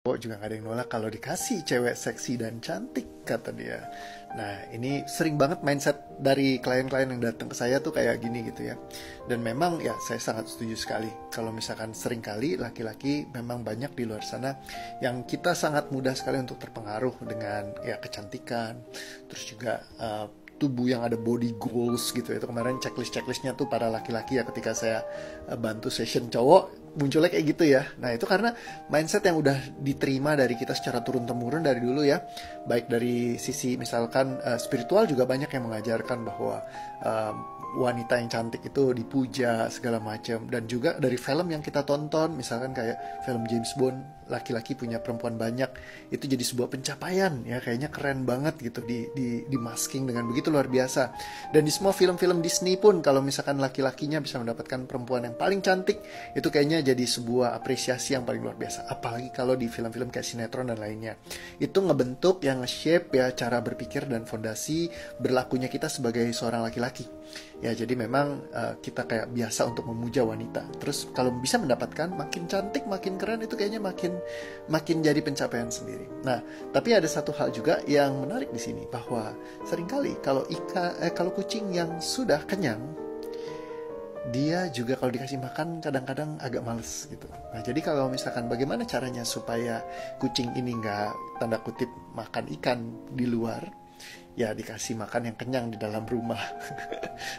cowok juga gak ada yang nolak kalau dikasih cewek seksi dan cantik, kata dia. Nah, ini sering banget mindset dari klien-klien yang datang ke saya tuh kayak gini gitu ya. Dan memang ya saya sangat setuju sekali. Kalau misalkan sering kali laki-laki memang banyak di luar sana yang kita sangat mudah sekali untuk terpengaruh dengan ya kecantikan. Terus juga tubuh yang ada body goals gitu ya. Itu kemarin checklistnya tuh para laki-laki ya ketika saya bantu session cowok munculnya kayak gitu ya. Nah itu karena mindset yang udah diterima dari kita secara turun-temurun dari dulu ya. Baik dari sisi misalkan spiritual juga banyak yang mengajarkan bahwa wanita yang cantik itu dipuja segala macam. Dan juga dari film yang kita tonton, misalkan kayak film James Bond, laki-laki punya perempuan banyak, itu jadi sebuah pencapaian ya, kayaknya keren banget gitu di masking dengan begitu luar biasa. Dan di semua film-film Disney pun kalau misalkan laki-lakinya bisa mendapatkan perempuan yang paling cantik, itu kayaknya jadi sebuah apresiasi yang paling luar biasa. Apalagi kalau di film-film kayak sinetron dan lainnya, itu ngebentuk yang nge-shape ya cara berpikir dan fondasi berlakunya kita sebagai seorang laki-laki ya. Jadi memang kita kayak biasa untuk memuja wanita. Terus kalau bisa mendapatkan makin cantik makin keren, itu kayaknya makin jadi pencapaian sendiri. Nah, tapi ada satu hal juga yang menarik di sini, bahwa seringkali kalau kucing yang sudah kenyang, dia juga kalau dikasih makan kadang-kadang agak males gitu. Nah, jadi kalau misalkan bagaimana caranya supaya kucing ini nggak tanda kutip makan ikan di luar, ya dikasih makan yang kenyang di dalam rumah.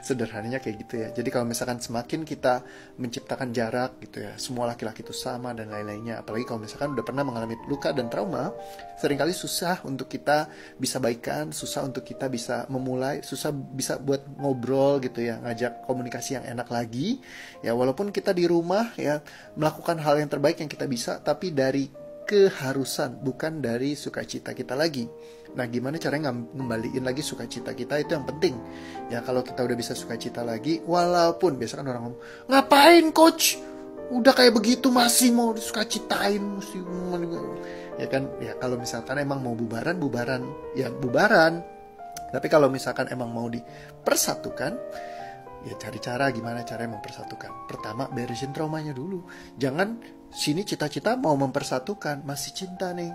Sederhananya kayak gitu ya. Jadi kalau misalkan semakin kita menciptakan jarak gitu ya, semua laki-laki itu sama dan lain-lainnya, apalagi kalau misalkan udah pernah mengalami luka dan trauma, seringkali susah untuk kita bisa baikan, susah untuk kita bisa memulai, susah bisa buat ngobrol gitu ya, ngajak komunikasi yang enak lagi ya. Walaupun kita di rumah ya melakukan hal yang terbaik yang kita bisa, tapi dari keharusan, bukan dari sukacita kita lagi. Nah, gimana caranya ngembaliin lagi sukacita kita, itu yang penting. Ya, kalau kita udah bisa sukacita lagi, walaupun biasa kan orang ngomong, ngapain coach? Udah kayak begitu masih mau disukacitain, mesti ya kan? Ya kalau misalkan emang mau bubaran, ya bubaran. Tapi kalau misalkan emang mau dipersatukan, ya cari cara gimana caranya mempersatukan. Pertama, beresin traumanya dulu. Jangan sini cita-cita mau mempersatukan, masih cinta nih.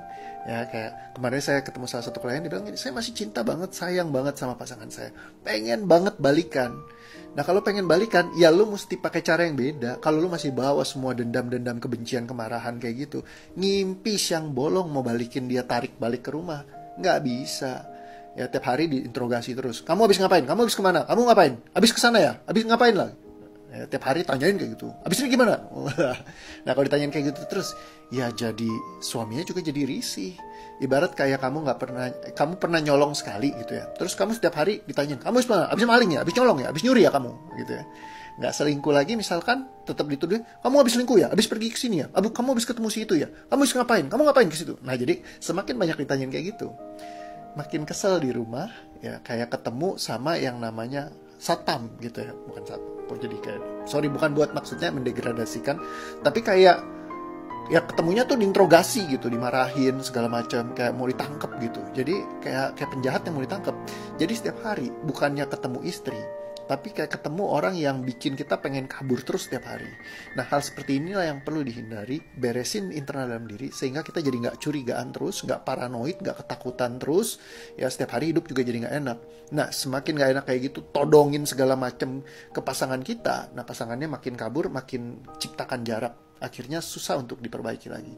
Ya kayak kemarin saya ketemu salah satu klien, dia bilang gini, saya masih cinta banget, sayang banget sama pasangan saya, pengen banget balikan. Nah kalau pengen balikan, ya lu mesti pakai cara yang beda. Kalau lu masih bawa semua dendam-dendam, kebencian, kemarahan kayak gitu, ngimpi siang bolong mau balikin dia, tarik balik ke rumah, nggak bisa. Ya tiap hari diinterogasi terus. Kamu habis ngapain? Kamu habis kemana? Kamu ngapain? Habis kesana ya? Habis ngapain lah? Ya, tiap hari tanyain kayak gitu. Habis ini gimana? Nah kalau ditanyain kayak gitu terus, ya jadi suaminya juga jadi risih. Ibarat kayak kamu pernah nyolong sekali gitu ya. Terus kamu setiap hari ditanyain, kamu habis mana? Habis maling ya? Habis nyolong ya? Habis nyuri ya kamu? Gitu ya. Nggak selingkuh lagi misalkan, tetap dituduh, kamu habis selingkuh ya? Habis pergi ke sini ya? Kamu habis ketemu si itu ya? Kamu habis ngapain? Kamu ngapain ke situ? Nah jadi semakin banyak ditanyain kayak gitu, makin kesel di rumah ya, kayak ketemu sama yang namanya satpam gitu ya, bukan satpam. Jadi kayak bukan buat maksudnya mendegradasikan, tapi kayak ya ketemunya tuh diinterogasi gitu, dimarahin segala macam, kayak mau ditangkap gitu. Jadi kayak penjahat yang mau ditangkap. Jadi setiap hari bukannya ketemu istri, tapi kayak ketemu orang yang bikin kita pengen kabur terus setiap hari. Nah hal seperti inilah yang perlu dihindari. Beresin internal dalam diri sehingga kita jadi nggak curigaan terus, nggak paranoid, nggak ketakutan terus. Ya setiap hari hidup juga jadi nggak enak. Nah semakin nggak enak kayak gitu, todongin segala macam ke pasangan kita. Nah pasangannya makin kabur, makin ciptakan jarak. Akhirnya susah untuk diperbaiki lagi.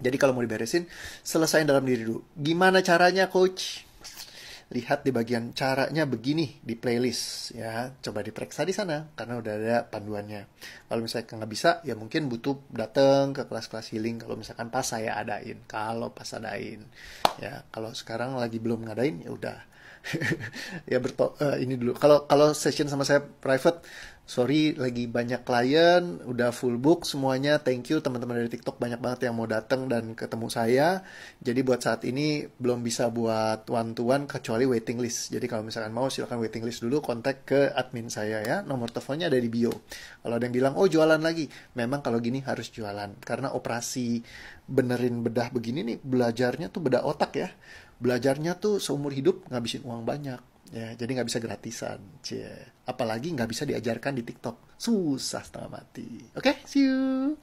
Jadi kalau mau diberesin, selesain dalam diri dulu. Gimana caranya coach? Lihat di bagian caranya begini di playlist ya, coba diperiksa di sana karena udah ada panduannya. Kalau misalnya nggak bisa, ya mungkin butuh datang ke kelas-kelas healing kalau misalkan pas saya adain. Kalau pas adain ya, kalau sekarang lagi belum ngadain ya udah. Ya ini dulu. Kalau session sama saya private, sorry lagi banyak klien, udah full book semuanya. Thank you teman-teman dari TikTok, banyak banget yang mau datang dan ketemu saya. Jadi buat saat ini belum bisa buat one to one kecuali waiting list. Jadi kalau misalkan mau silakan waiting list dulu, kontak ke admin saya ya. Nomor teleponnya ada di bio. Kalau ada yang bilang, "Oh, jualan lagi." Memang kalau gini harus jualan karena operasi benerin bedah begini nih, belajarnya tuh bedah otak ya. Belajarnya tuh seumur hidup, ngabisin uang banyak ya, jadi nggak bisa gratisan. Apalagi nggak bisa diajarkan di TikTok, susah setengah mati. Oke, see you.